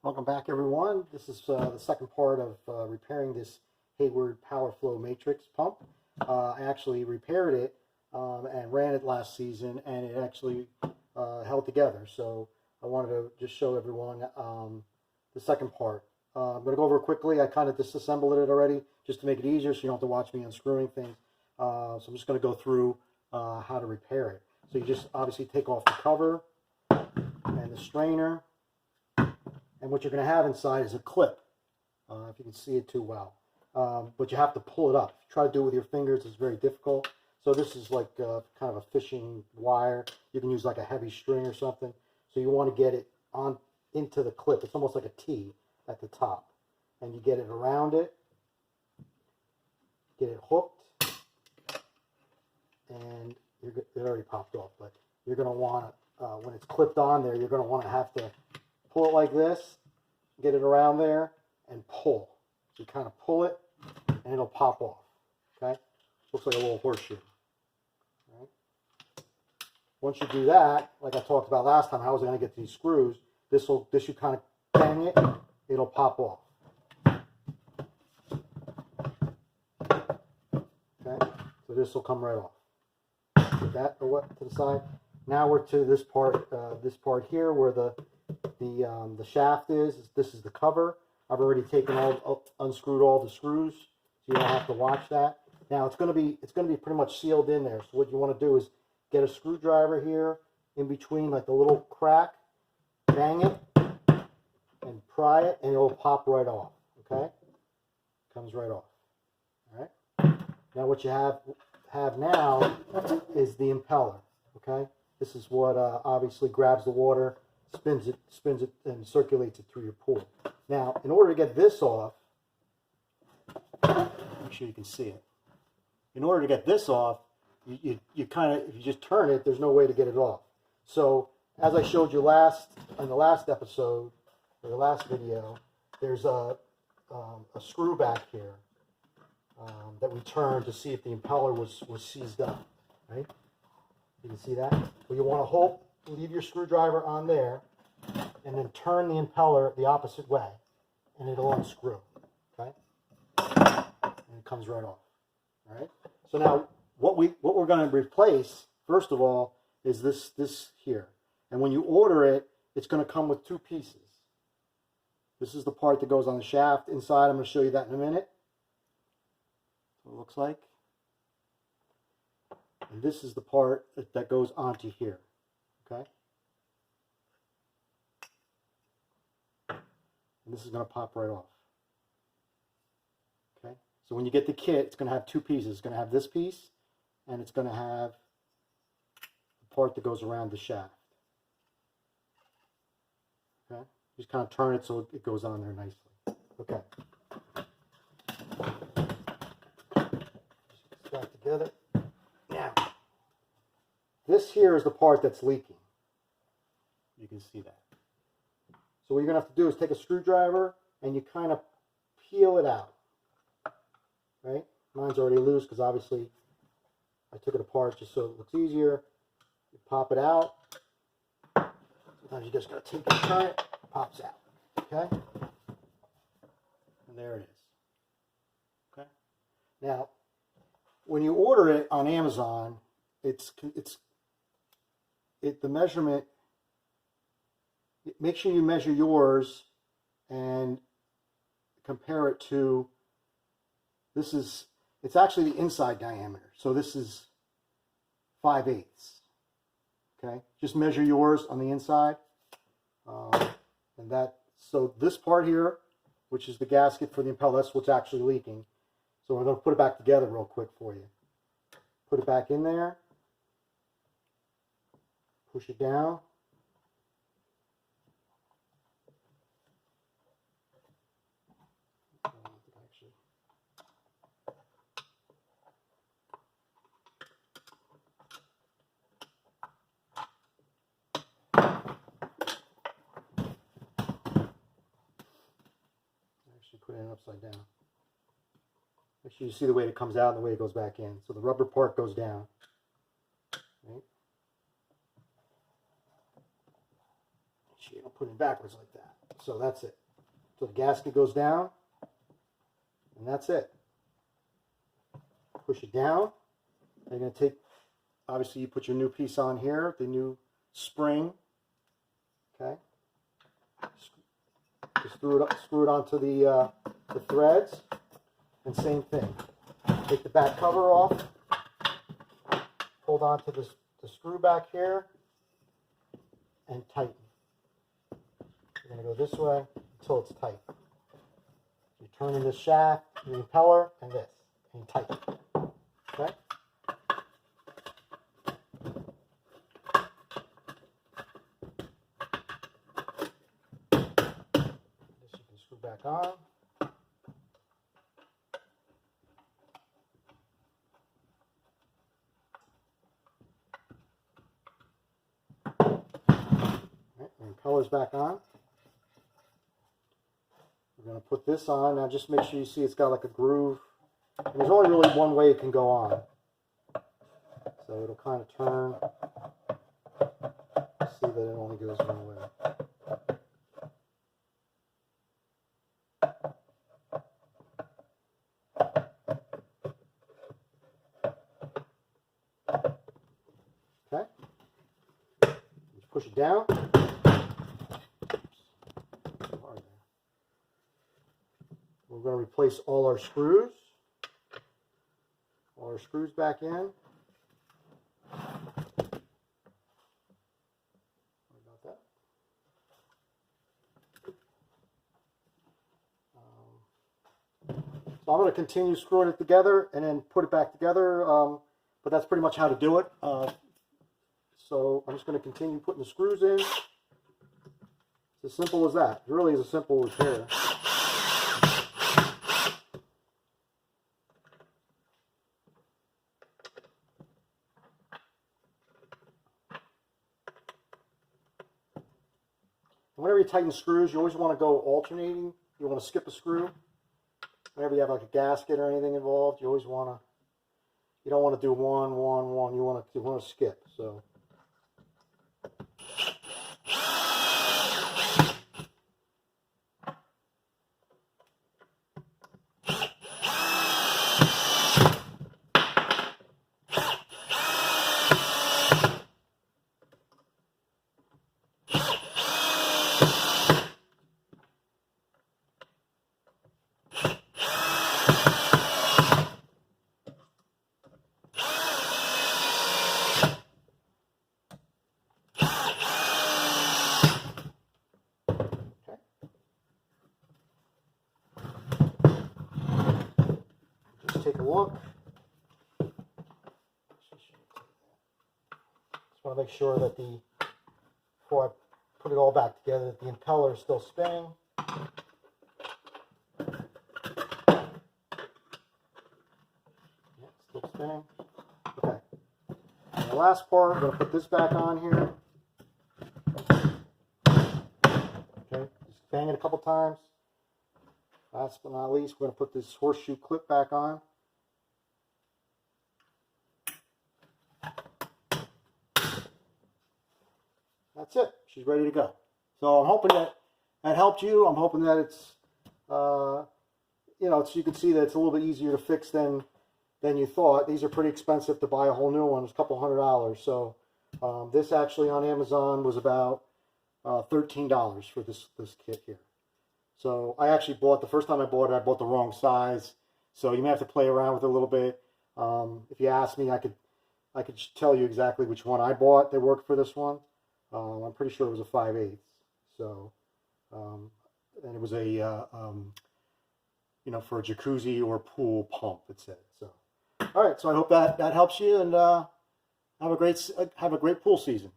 Welcome back, everyone. This is the second part of repairing this Hayward Power-Flo matrix pump. I actually repaired it and ran it last season, and it actually held together. So I wanted to just show everyone the second part. I'm going to go over it quickly. I kind of disassembled it already just to make it easier so you don't have to watch me unscrewing things. So I'm just going to go through how to repair it. So you just obviously take off the cover and the strainer. And what you're going to have inside is a clip, if you can see it too well. But you have to pull it up. If you try to do it with your fingers, it's very difficult. So this is like kind of a fishing wire. You can use like a heavy string or something. So you want to get it on into the clip. It's almost like a T at the top. And you get it around it. Get it hooked. And it already popped off. But you're going to want to, when it's clipped on there, you're going to want to have to pull it like this, get it around there, and pull. So you kind of pull it, and it'll pop off. Okay? Looks like a little horseshoe. Right? Once you do that, like I talked about last time, how was I going to get these screws? This you kind of bang it, it'll pop off. Okay? So this will come right off. Put that to the side. Now we're to this part here where the shaft is. This is the cover. I've already unscrewed all the screws, so you don't have to watch that. Now it's going to be pretty much sealed in there. So what you want to do is get a screwdriver here in between, like the little crack, bang it, and pry it, and it'll pop right off. Okay, comes right off. All right. Now what you have now is the impeller. Okay, this is what obviously grabs the water, spins it, and circulates it through your pool. Now, in order to get this off, make sure you can see it. In order to get this off, you kind of, if you just turn it, there's no way to get it off. So, as I showed you in the last episode, or the last video, there's a screw back here that we turn to see if the impeller was seized up. Right? You can see that. Well, you want to leave your screwdriver on there, and then turn the impeller the opposite way, and it'll unscrew. Okay, and it comes right off. All right. So now, what we're going to replace first of all is this here, and when you order it, it's going to come with two pieces. This is the part that goes on the shaft inside. I'm going to show you that in a minute. What it looks like. And this is the part that goes onto here. Okay. And this is going to pop right off. Okay. So when you get the kit, it's going to have two pieces. It's going to have this piece, and it's going to have the part that goes around the shaft. Okay. Just kind of turn it so it goes on there nicely. Okay. Just back together. Now, this here is the part that's leaking. You can see that. So what you're going to have to do is take a screwdriver and you kind of peel it out. Right? Mine's already loose because obviously I took it apart just so it looks easier. You pop it out. Sometimes you just got to take it and turn it. It pops out. Okay? And there it is. Okay? Now, when you order it on Amazon, the measurement, make sure you measure yours and compare it to, it's actually the inside diameter. So this is 5/8. Okay, just measure yours on the inside. So this part here, which is the gasket for the impeller, that's what's actually leaking. So we're going to put it back together real quick for you. Put it back in there. Push it down. Actually put it upside down. Make sure you see the way it comes out and the way it goes back in. So the rubber part goes down. Right? Make sure you don't put it backwards like that. So that's it. So the gasket goes down, and that's it. Push it down. You're going to take, obviously you put your new piece on here, the new spring. Okay. Just screw it onto the threads, and same thing. Take the back cover off, hold on to the screw back here, and tighten. You're going to go this way until it's tight. You're turning this shaft, the impeller, and this, and tighten. Okay? This you can screw back on. Impeller's back on. We're going to put this on. Now just make sure you see it's got like a groove. And there's only really one way it can go on. So it'll kind of turn. See that it only goes one way. Okay. Just push it down. We're going to replace all our screws. All our screws back in. Sorry about that. So I'm going to continue screwing it together and then put it back together. But that's pretty much how to do it. So I'm just going to continue putting the screws in. It's as simple as that. It really is a simple repair. Whenever you tighten screws, you always want to go alternating. You want to skip a screw. Whenever you have like a gasket or anything involved, you always want to. You don't want to do one. You want to skip. So. Take a look. Just want to make sure that before I put it all back together, that the impeller is still spinning. Yeah, still spinning. Okay. And the last part, I'm going to put this back on here. Okay, just bang it a couple times. Last but not least, we're going to put this horseshoe clip back on. That's it. She's ready to go. So I'm hoping that helped you. I'm hoping that it's, so you can see that it's a little bit easier to fix than you thought. These are pretty expensive to buy a whole new one. It's a couple $100. So this actually on Amazon was about $13 for this kit here. So I actually bought, the first time I bought the wrong size. So you may have to play around with it a little bit. If you ask me, I could tell you exactly which one I bought that worked for this one. I'm pretty sure it was a 5/8. So, and it was a, for a jacuzzi or pool pump, it said. So, all right. So I hope that helps you, and have a great pool season.